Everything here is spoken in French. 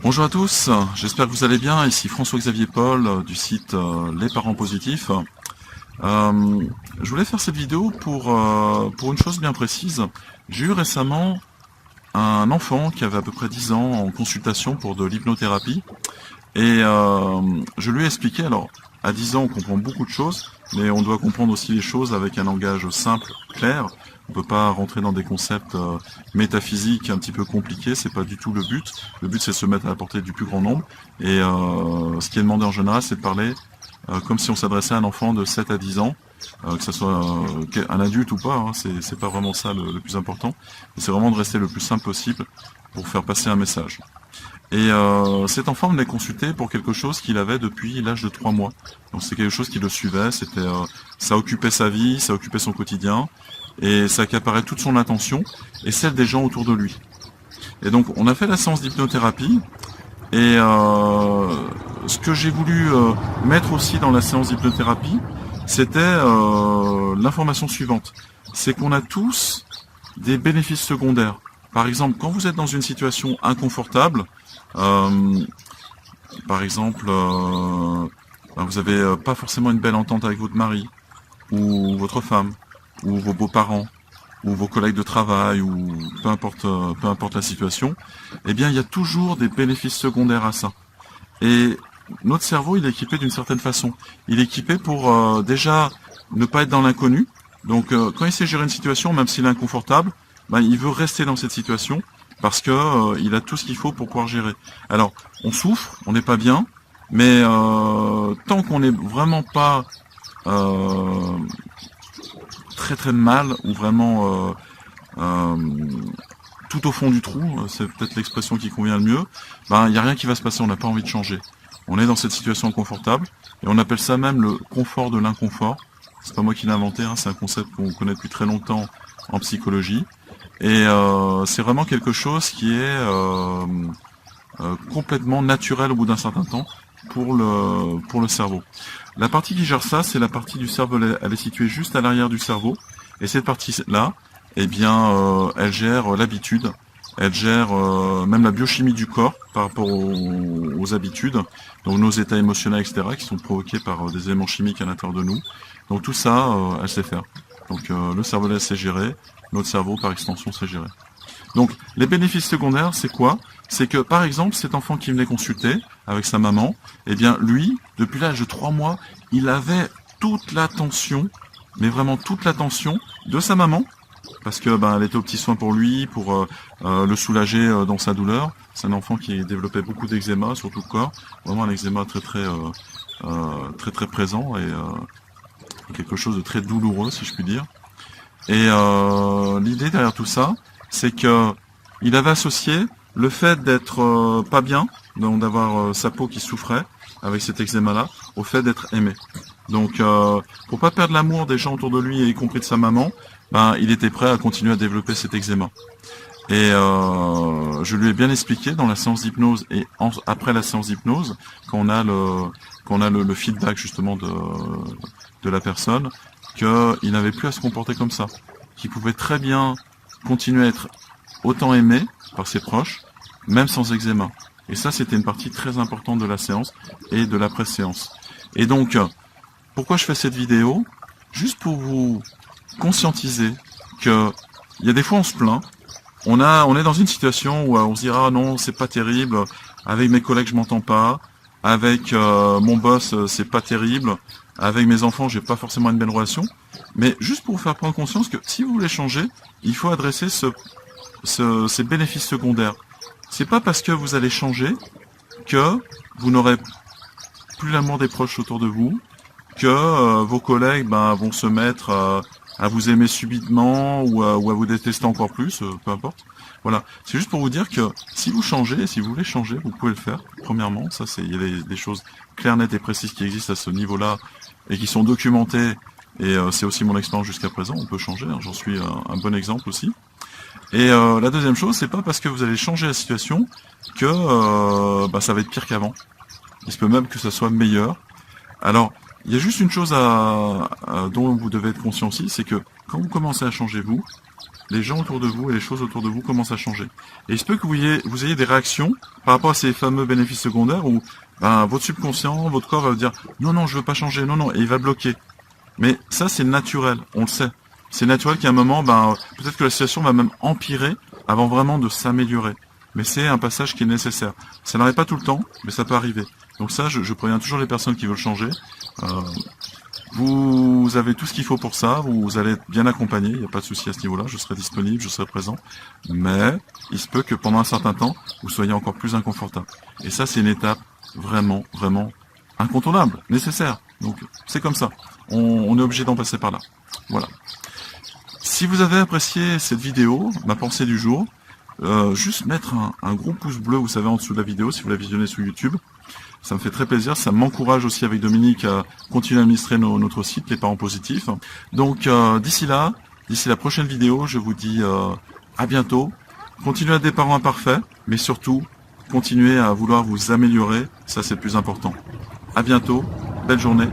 Bonjour à tous, j'espère que vous allez bien. Ici François-Xavier Paul du site Les Parents Positifs. Je voulais faire cette vidéo pour une chose bien précise. J'ai eu récemment un enfant qui avait à peu près 10 ans en consultation pour de l'hypnothérapie. Et je lui ai expliqué, alors à 10 ans on comprend beaucoup de choses, mais on doit comprendre aussi les choses avec un langage simple, clair. On ne peut pas rentrer dans des concepts métaphysiques un petit peu compliqués, c'est pas du tout le but. Le but c'est de se mettre à la portée du plus grand nombre. Et ce qui est demandé en général, c'est de parler comme si on s'adressait à un enfant de 7 à 10 ans, que ce soit un adulte ou pas, hein, c'est pas vraiment ça le plus important. C'est vraiment de rester le plus simple possible pour faire passer un message. Et cet enfant venait consulter pour quelque chose qu'il avait depuis l'âge de 3 mois. Donc c'est quelque chose qui le suivait, ça occupait sa vie, ça occupait son quotidien, et ça accaparait toute son attention et celle des gens autour de lui. Et donc on a fait la séance d'hypnothérapie, et ce que j'ai voulu mettre aussi dans la séance d'hypnothérapie, c'était l'information suivante. C'est qu'on a tous des bénéfices secondaires. Par exemple, quand vous êtes dans une situation inconfortable, par exemple, vous avez pas forcément une belle entente avec votre mari, ou votre femme, ou vos beaux-parents, ou vos collègues de travail, ou peu importe la situation, eh bien il y a toujours des bénéfices secondaires à ça. Et notre cerveau, il est équipé d'une certaine façon. Il est équipé pour déjà ne pas être dans l'inconnu. Donc quand il sait gérer une situation, même s'il est inconfortable, il veut rester dans cette situation parce que il a tout ce qu'il faut pour pouvoir gérer. Alors, on souffre, on n'est pas bien, mais tant qu'on n'est vraiment pas très très mal, ou vraiment tout au fond du trou, c'est peut-être l'expression qui convient le mieux, il n'y a rien qui va se passer, on n'a pas envie de changer. On est dans cette situation inconfortable, et on appelle ça même le confort de l'inconfort. C'est pas moi qui l'ai inventé, hein, c'est un concept qu'on connaît depuis très longtemps en psychologie. Et c'est vraiment quelque chose qui est complètement naturel au bout d'un certain temps pour le cerveau. La partie qui gère ça, c'est la partie du cerveau, elle est située juste à l'arrière du cerveau. Et cette partie-là, eh bien, elle gère l'habitude, elle gère même la biochimie du corps par rapport aux habitudes, donc nos états émotionnels, etc., qui sont provoqués par des éléments chimiques à l'intérieur de nous. Donc tout ça, elle sait faire. Donc le cerveau sait gérer, notre cerveau par extension sait gérer. Donc les bénéfices secondaires, c'est quoi? C'est que par exemple, cet enfant qui venait consulter avec sa maman, eh bien lui, depuis l'âge de 3 mois, il avait toute l'attention, mais vraiment toute l'attention de sa maman, parce que elle était aux petits soins pour lui, pour le soulager dans sa douleur. C'est un enfant qui développait beaucoup d'eczéma sur tout le corps, vraiment un eczéma très très présent, et quelque chose de très douloureux, si je puis dire. Et l'idée derrière tout ça, c'est que il avait associé le fait d'être pas bien, donc d'avoir sa peau qui souffrait avec cet eczéma-là, au fait d'être aimé. Donc pour pas perdre l'amour des gens autour de lui, y compris de sa maman, il était prêt à continuer à développer cet eczéma. Et je lui ai bien expliqué dans la séance d'hypnose et après la séance d'hypnose, quand on a le feedback justement de la personne, qu'il n'avait plus à se comporter comme ça, qu'il pouvait très bien continuer à être autant aimé par ses proches, même sans eczéma. Et ça, c'était une partie très importante de la séance et de l'après-séance. Et donc, pourquoi je fais cette vidéo? Juste pour vous conscientiser que il y a des fois on se plaint, on est dans une situation où on se dira non, c'est pas terrible, avec mes collègues je m'entends pas, avec mon boss c'est pas terrible, avec mes enfants j'ai pas forcément une belle relation, mais juste pour vous faire prendre conscience que si vous voulez changer, il faut adresser ces bénéfices secondaires. C'est pas parce que vous allez changer que vous n'aurez plus l'amour des proches autour de vous, que vos collègues vont se mettre à vous aimer subitement ou à vous détester encore plus, peu importe. Voilà, c'est juste pour vous dire que si vous changez, si vous voulez changer, vous pouvez le faire. Premièrement, ça il y a des choses claires, nettes et précises qui existent à ce niveau-là et qui sont documentées. Et c'est aussi mon expérience jusqu'à présent. On peut changer, hein, j'en suis un bon exemple aussi. Et la deuxième chose, c'est pas parce que vous allez changer la situation que ça va être pire qu'avant. Il se peut même que ça soit meilleur. Alors, il y a juste une chose dont vous devez être conscient aussi, c'est que quand vous commencez à changer vous, les gens autour de vous et les choses autour de vous commencent à changer. Et il se peut que vous ayez des réactions par rapport à ces fameux bénéfices secondaires où votre subconscient, votre corps va vous dire non, non, je veux pas changer, non, non, et il va bloquer. Mais ça, c'est naturel, on le sait. C'est naturel qu'à un moment, peut-être que la situation va même empirer avant vraiment de s'améliorer. Mais c'est un passage qui est nécessaire. Ça n'arrive pas tout le temps, mais ça peut arriver. Donc ça, je préviens toujours les personnes qui veulent changer. Vous avez tout ce qu'il faut pour ça, vous allez être bien accompagné, il n'y a pas de souci à ce niveau-là, je serai disponible, je serai présent. Mais il se peut que pendant un certain temps, vous soyez encore plus inconfortable. Et ça, c'est une étape vraiment, vraiment incontournable, nécessaire. Donc c'est comme ça. On est obligé d'en passer par là. Voilà. Si vous avez apprécié cette vidéo, ma pensée du jour, juste mettre un gros pouce bleu, vous savez, en dessous de la vidéo, si vous la visionnez sur YouTube. Ça me fait très plaisir, ça m'encourage aussi avec Dominique à continuer à administrer notre site, Les Parents Positifs. Donc d'ici la prochaine vidéo, je vous dis à bientôt. Continuez à être des parents imparfaits, mais surtout, continuez à vouloir vous améliorer, ça c'est le plus important. À bientôt, belle journée.